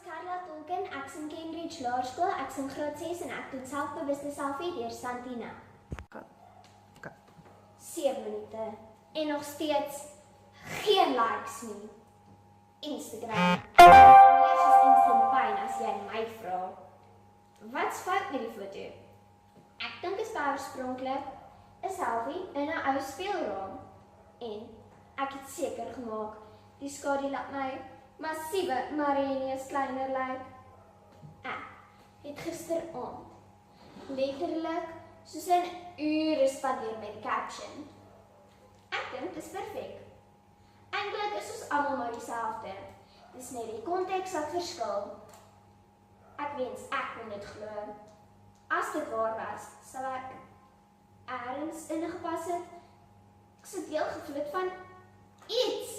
Carla Tolkien, ek is in Cambridge Laerskool, ek is in graad 6 en ek doen selfbewuste selfie deur Santina. 7 minute en nog steeds geen likes nie. Instagram. Eers is instant pyn as jy my vra. Wat's fout met die foto? Ek dink is baie oorspronklik 'n selfie in 'n ou speelraam en ek het seker gemaak die skadu laat my massiewe Marius kleiner lyk. Ek het gisteraand letterlik soos 'n uur spandeer met die caption. Ek dink dis perfek. Eintlik is ons almal maar dieselfde. Dis net die konteks wat verskil. Ek wens ek kon dit glo. As dit waar was, sal ek ergens ingepas het. Ek sou deel gevoel het van iets.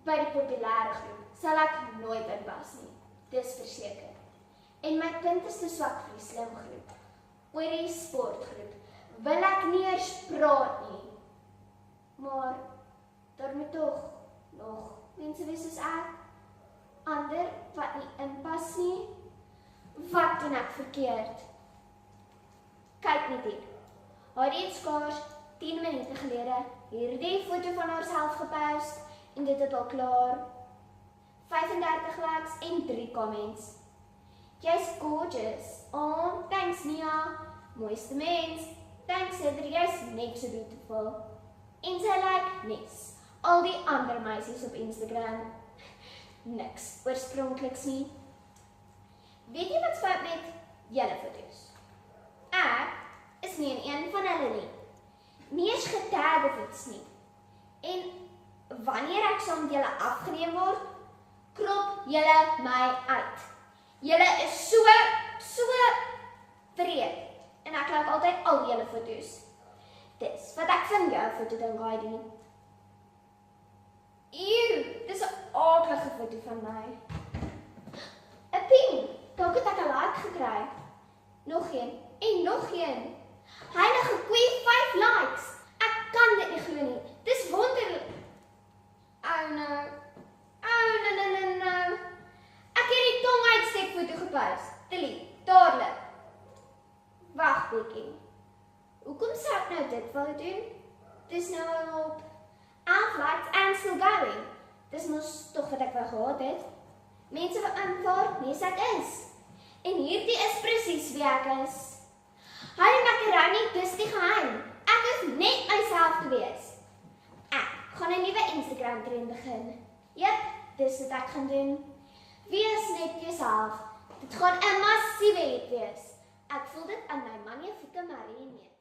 By die populêre groep sal ek nooit inpas nie. Dis verseker. En my kind is te swak vir die slim groep. Oor die sportgroep wil ek nie eers praat nie. Maar daar moet tog nog mense wees soos ek. Ander wat nie inpas nie. Wat doen ek verkeerd? Kyk net hier. Haar het skaars 10 minute gelede hierdie foto van haarself gepost en dit het al klaar 35 likes en 3 comments. Jy's gorgeous. Oh, thanks Nia. Mooiste mens. Thanks Heather, jy's net so beautiful. En sy like nes. Al die ander meisies op Instagram. Niks oorspronkliks nie. Weet jy wat fout met julle foto's? Ek is nie in een van hulle nie. Nie eens getag of iets nie. En wanneer ek saam met julle afgeneem word, krop julle my uit. Julle is so wreed. En ek like altyd al julle foto's. Dis wat ek van jou foto dink, Heidi. Eeuw, dis 'n aardige foto van my. 'n Ping, dalk het ek 'n like gekry. Nog een en nog een. Heilige koei, 5 likes. Ek kan dit nie glo nie. Dis wonderlik. Oh no. Ek het die tong uitsteek foto gepost. Delete, dadelik. Wag bietjie. Hoekom sou ek nou dit wil doen? Dis nou al op 11 likes and still going. Dis mos tog wat ek wou gehad het. Mense wat aanvaar nie ek is. En hierdie is presies wie ek is. Hy macaroni, dis die geheim. Ek hoef net myself te wees. Ek gaan 'n nuwe Instagram trend begin. Jep, dis wat ek gaan doen. Wees net jouself. Dit gaan 'n massiewe hit wees. Ek voel dit aan my magnifieke Marie.